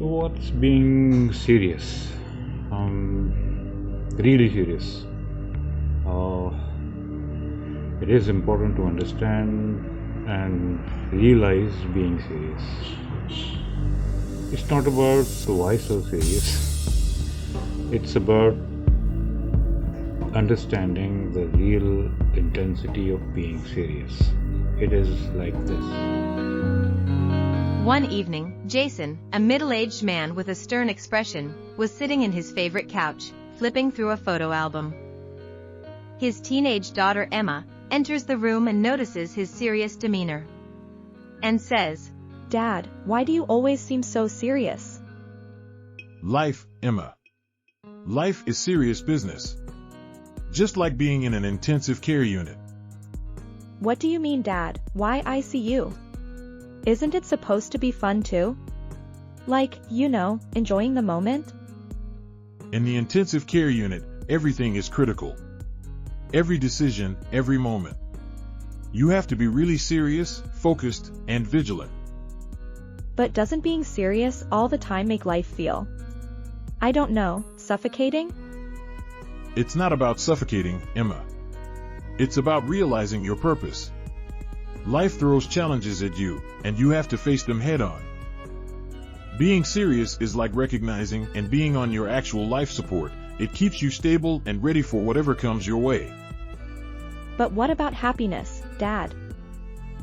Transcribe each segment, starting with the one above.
What's being serious? Really serious. Uh, it is important to understand and realize being serious. It's not about why so serious. It's about understanding the real intensity of being serious. It is like this. One evening, Jason, a middle-aged man with a stern expression, was sitting in his favorite couch, flipping through a photo album. His teenage daughter Emma enters the room and notices his serious demeanor, and says, "Dad, why do you always seem so serious?" Life, Emma. Life is serious business. Just like being in an intensive care unit. "What do you mean, Dad? Why ICU? Isn't it supposed to be fun too? Like, enjoying the moment?" In the intensive care unit, everything is critical. Every decision, every moment. You have to be really serious, focused, and vigilant. But doesn't being serious all the time make life feel, I don't know, suffocating? It's not about suffocating, Emma. It's about realizing your purpose. Life throws challenges at you, and you have to face them head-on. Being serious is like recognizing and being on your actual life support. It keeps you stable and ready for whatever comes your way. But what about happiness, Dad?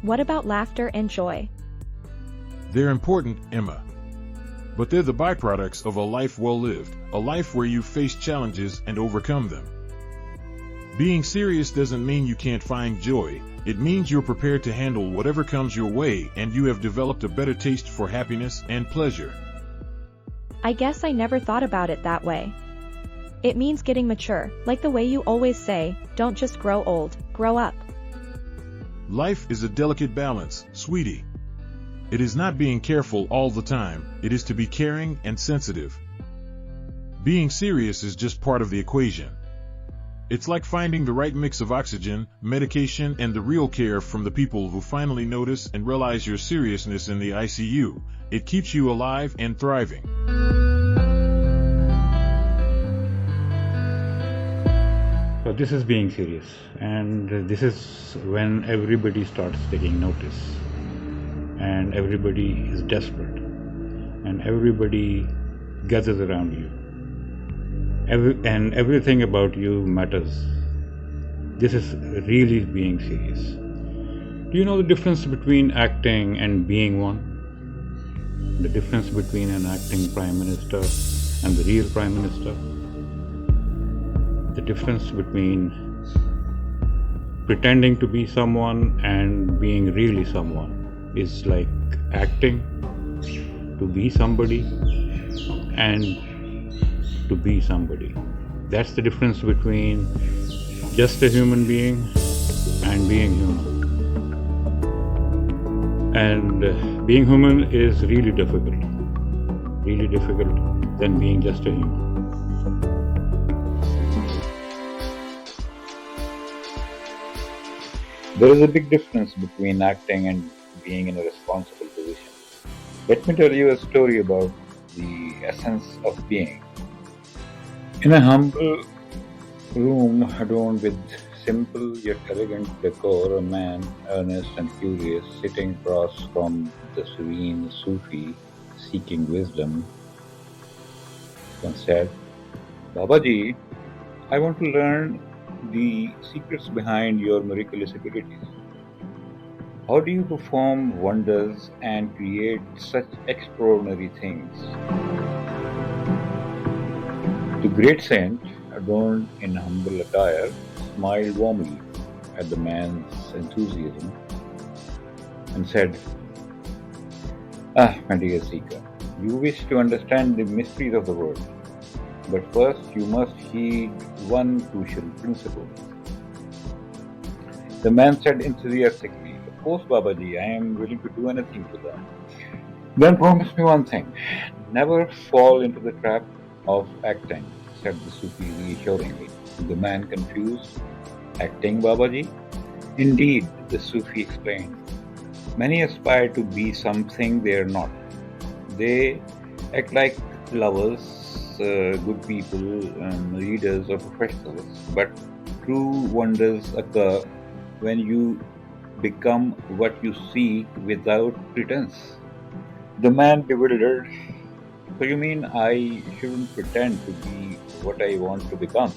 What about laughter and joy? They're important, Emma. But they're the byproducts of a life well lived, a life where you face challenges and overcome them. Being serious doesn't mean you can't find joy. It means you're prepared to handle whatever comes your way and you have developed a better taste for happiness and pleasure. I guess I never thought about it that way. It means getting mature, like the way you always say, don't just grow old, grow up. Life is a delicate balance, sweetie. It is not being careful all the time, it is to be caring and sensitive. Being serious is just part of the equation. It's like finding the right mix of oxygen, medication, and the real care from the people who finally notice and realize your seriousness in the ICU. It keeps you alive and thriving. So this is being serious, and this is when everybody starts taking notice, and everybody is desperate, and everybody gathers around you. And everything about you matters. This is really being serious. Do you know the difference between acting and being one? The difference between an acting prime minister and the real prime minister? The difference between pretending to be someone and being really someone is like acting to be somebody and to be somebody. That's the difference between just a human being and being human. And being human is really difficult than being just a human. There is a big difference between acting and being in a responsible position. Let me tell you a story about the essence of being. In a humble room adorned with simple yet elegant decor, a man, earnest and curious, sitting across from the serene Sufi, seeking wisdom, once said, "Babaji, I want to learn the secrets behind your miraculous abilities. How do you perform wonders and create such extraordinary things?" The great saint, adorned in humble attire, smiled warmly at the man's enthusiasm and said, "My dear seeker, you wish to understand the mysteries of the world, but first you must heed one crucial principle." The man said enthusiastically, "Of course, Babaji, I am willing to do anything to learn." "Then promise me one thing, never fall into the trap of acting," said the Sufi reassuringly. The man confused. "Acting, Babaji?" "Indeed," the Sufi explained. "Many aspire to be something they are not. They Act like lovers, good people, leaders, or professionals, but true wonders occur when you become what you see without pretense. The man bewildered. So you mean I shouldn't pretend to be what I want to become?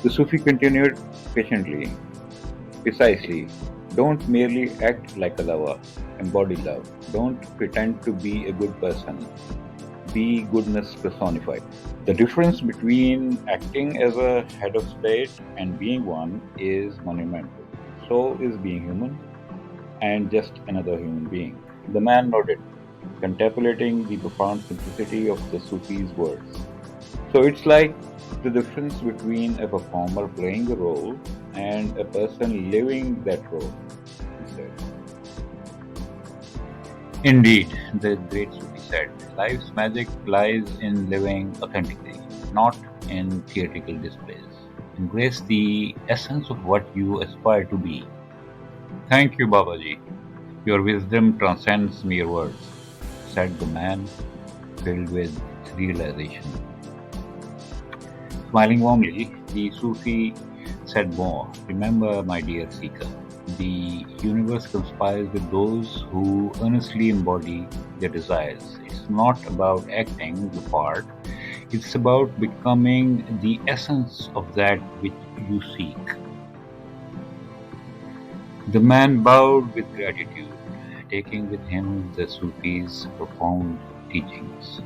The Sufi continued patiently. Precisely. Don't merely act like a lover. Embody love. Don't pretend to be a good person. Be goodness personified. The difference between acting as a head of state and being one is monumental. So is being human and just another human being. The man nodded, contemplating the profound simplicity of the Sufi's words. So it's like the difference between a performer playing a role and a person living that role, he said. Indeed, the great Sufi said, life's magic lies in living authentically, not in theatrical displays. Embrace the essence of what you aspire to be. Thank you, Babaji. Your wisdom transcends mere words, said the man, filled with realization. Smiling warmly, the Sufi said more. Remember, my dear seeker, the universe conspires with those who earnestly embody their desires. It's not about acting the part, it's about becoming the essence of that which you seek. The man bowed with gratitude, taking with him the Sufi's profound teachings.